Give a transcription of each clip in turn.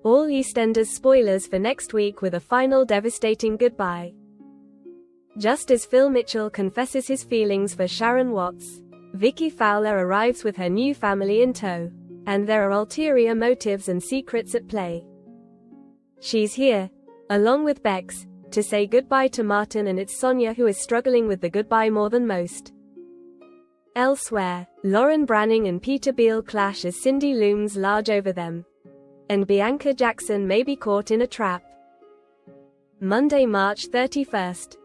All EastEnders spoilers for next week with a final devastating goodbye. Just as Phil Mitchell confesses his feelings for Sharon Watts, Vicky Fowler arrives with her new family in tow, and there are ulterior motives and secrets at play. She's here, along with Bex, to say goodbye to Martin, and it's Sonia who is struggling with the goodbye more than most. Elsewhere, Lauren Branning and Peter Beale clash as Cindy looms large over them, and Bianca Jackson may be caught in a trap. Monday, March 31st.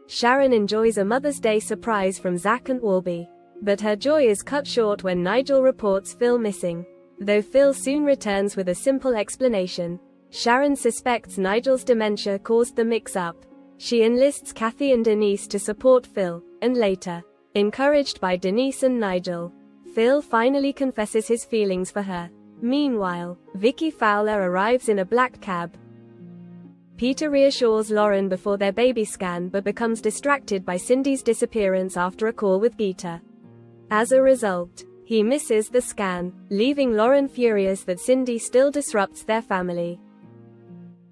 Sharon enjoys a Mother's Day surprise from Zack and Albie, but her joy is cut short when Nigel reports Phil missing. Though Phil soon returns with a simple explanation, Sharon suspects Nigel's dementia caused the mix-up. She enlists Kathy and Denise to support Phil, and later, encouraged by Denise and Nigel, Phil finally confesses his feelings for her. Meanwhile, Vicky Fowler arrives in a black cab. Peter reassures Lauren before their baby scan but becomes distracted by Cindy's disappearance after a call with Geeta. As a result, he misses the scan, leaving Lauren furious that Cindy still disrupts their family.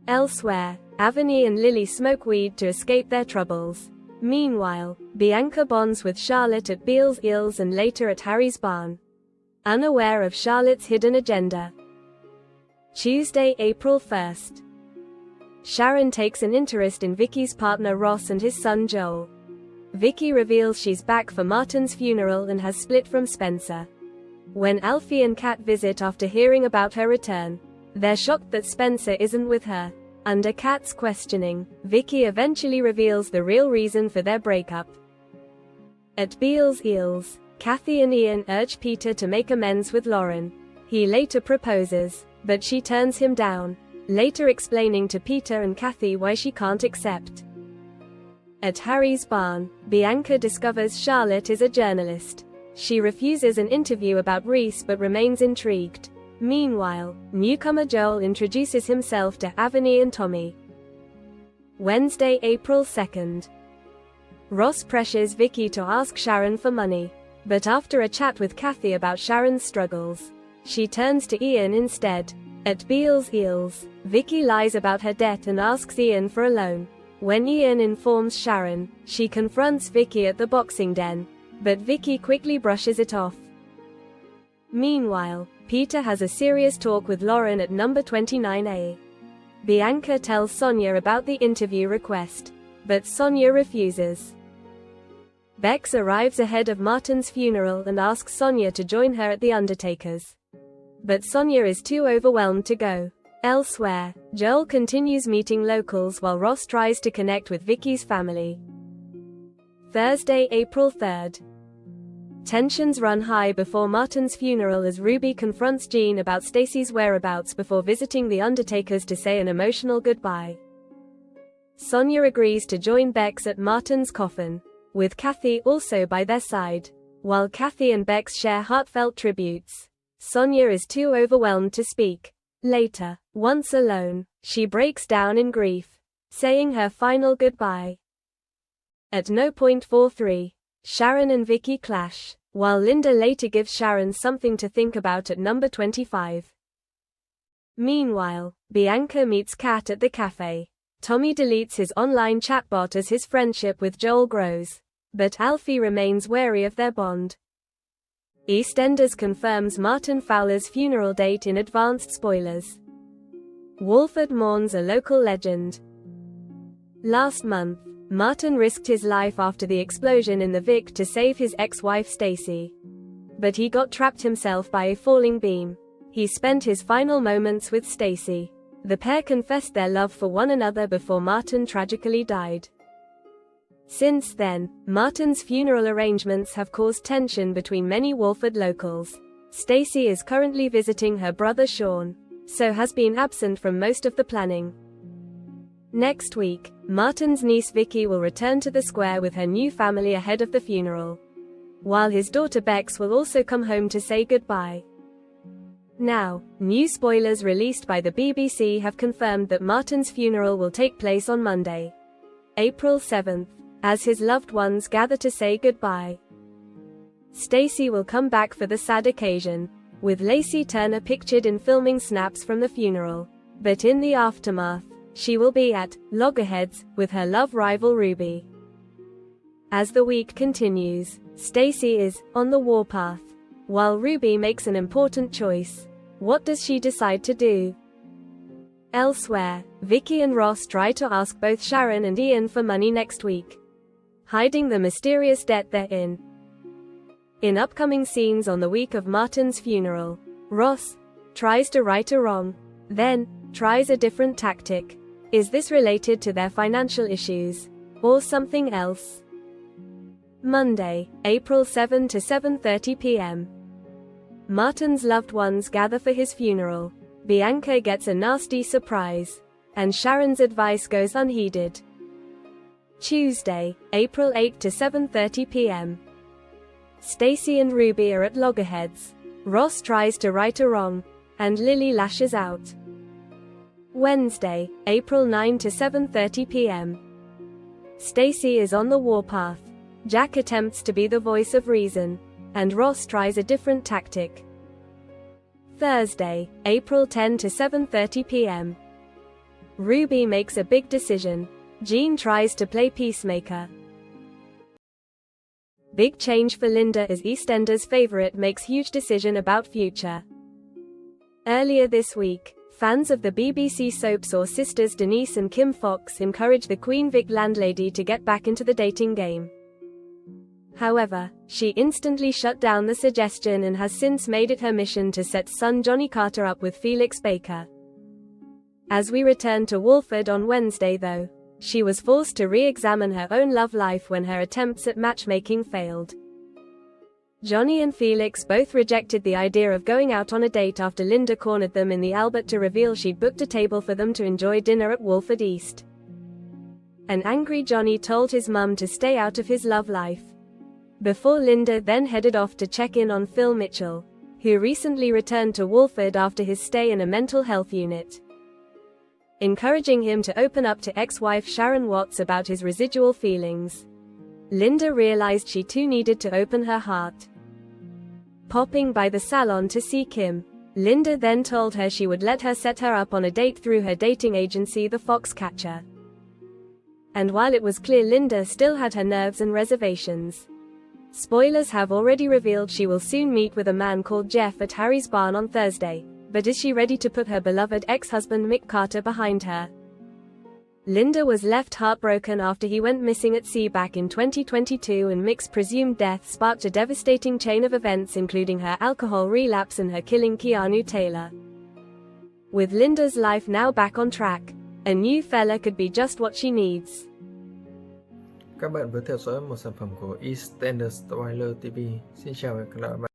Elsewhere, Avani and Lily smoke weed to escape their troubles. Meanwhile, Bianca bonds with Charlotte at Beale's Eels and later at Harry's barn, unaware of Charlotte's hidden agenda. Tuesday, April 1st. Sharon takes an interest in Vicky's partner Ross and his son Joel. Vicky reveals she's back for Martin's funeral and has split from Spencer. When Alfie and Kat visit after hearing about her return, they're shocked that Spencer isn't with her. Under Kat's questioning, Vicky eventually reveals the real reason for their breakup. At Beale's Eels, Kathy and Ian urge Peter to make amends with Lauren. He later proposes, but she turns him down, later explaining to Peter and Kathy why she can't accept. At Harry's barn, Bianca discovers Charlotte is a journalist. She refuses an interview about Reese but remains intrigued. Meanwhile, newcomer Joel introduces himself to Avani and Tommy. Wednesday, April 2nd. Ross pressures Vicky to ask Sharon for money, but after a chat with Kathy about Sharon's struggles, she turns to Ian instead. At Beale's Eels, Vicky lies about her debt and asks Ian for a loan. When Ian informs Sharon, she confronts Vicky at the boxing den, but Vicky quickly brushes it off. Meanwhile, Peter has a serious talk with Lauren at number 29A. Bianca tells Sonia about the interview request, but Sonia refuses. Bex arrives ahead of Martin's funeral and asks Sonia to join her at the undertaker's, but Sonia is too overwhelmed to go. Elsewhere, Joel continues meeting locals while Ross tries to connect with Vicky's family. Thursday, April 3rd. Tensions run high before Martin's funeral as Ruby confronts Jean about Stacy's whereabouts before visiting the undertakers to say an emotional goodbye. Sonia agrees to join Bex at Martin's coffin, with Kathy also by their side. While Kathy and Bex share heartfelt tributes, Sonia is too overwhelmed to speak. Later, once alone, she breaks down in grief, saying her final goodbye. At no point 43, Sharon and Vicky clash, while Linda later gives Sharon something to think about at number 25. Meanwhile, Bianca meets Kat at the cafe. Tommy deletes his online chatbot as his friendship with Joel grows, but Alfie remains wary of their bond. EastEnders confirms Martin Fowler's funeral date in advanced spoilers. Walford mourns a local legend. Last month, Martin risked his life after the explosion in the Vic to save his ex-wife Stacy. But he got trapped himself by a falling beam. He spent his final moments with Stacy. The pair confessed their love for one another before Martin tragically died. Since then, Martin's funeral arrangements have caused tension between many Walford locals. Stacy is currently visiting her brother Sean, so has been absent from most of the planning. Next week, Martin's niece Vicky will return to the square with her new family ahead of the funeral, while his daughter Bex will also come home to say goodbye. Now, new spoilers released by the BBC have confirmed that Martin's funeral will take place on Monday, April 7th. As his loved ones gather to say goodbye. Stacy will come back for the sad occasion, with Lacey Turner pictured in filming snaps from the funeral. But in the aftermath, she will be at loggerheads with her love rival Ruby. As the week continues, Stacy is on the warpath, while Ruby makes an important choice. What does she decide to do? Elsewhere, Vicky and Ross try to ask both Sharon and Ian for money next week, hiding the mysterious debt they're in. In upcoming scenes on the week of Martin's funeral, Ross tries to right a wrong, then tries a different tactic. Is this related to their financial issues, or something else? Monday, April 7 to 7:30 p.m. Martin's loved ones gather for his funeral. Bianca gets a nasty surprise, and Sharon's advice goes unheeded. Tuesday, April 8 to 7:30 p.m. Stacy and Ruby are at loggerheads. Ross tries to right a wrong, and Lily lashes out. Wednesday, April 9 to 7:30 p.m. Stacy is on the warpath. Jack attempts to be the voice of reason, and Ross tries a different tactic. Thursday, April 10 to 7:30 p.m. Ruby makes a big decision. Jean tries to play peacemaker. Big change for Linda as EastEnders favorite makes huge decision about future. Earlier this week, fans of the BBC soap saw sisters Denise and Kim Fox encourage the Queen Vic landlady to get back into the dating game. However, she instantly shut down the suggestion and has since made it her mission to set son Johnny Carter up with Felix Baker. As we return to Walford on Wednesday though, she was forced to re-examine her own love life when her attempts at matchmaking failed. Johnny and Felix both rejected the idea of going out on a date after Linda cornered them in the Albert to reveal she'd booked a table for them to enjoy dinner at Walford East. An angry Johnny told his mum to stay out of his love life, before Linda then headed off to check in on Phil Mitchell, who recently returned to Walford after his stay in a mental health unit, encouraging him to open up to ex-wife Sharon Watts about his residual feelings. Linda realized she too needed to open her heart. Popping by the salon to see Kim, Linda then told her she would let her set her up on a date through her dating agency The Foxcatcher. And while it was clear Linda still had her nerves and reservations, spoilers have already revealed she will soon meet with a man called Jeff at Harry's barn on Thursday. But is she ready to put her beloved ex-husband Mick Carter behind her? Linda was left heartbroken after he went missing at sea back in 2022, and Mick's presumed death sparked a devastating chain of events including her alcohol relapse and her killing Keanu Taylor. With Linda's life now back on track, a new fella could be just what she needs. Các bạn vừa theo dõi một sản phẩm của EastEnders Tommy TV. Xin chào và hẹn gặp lại.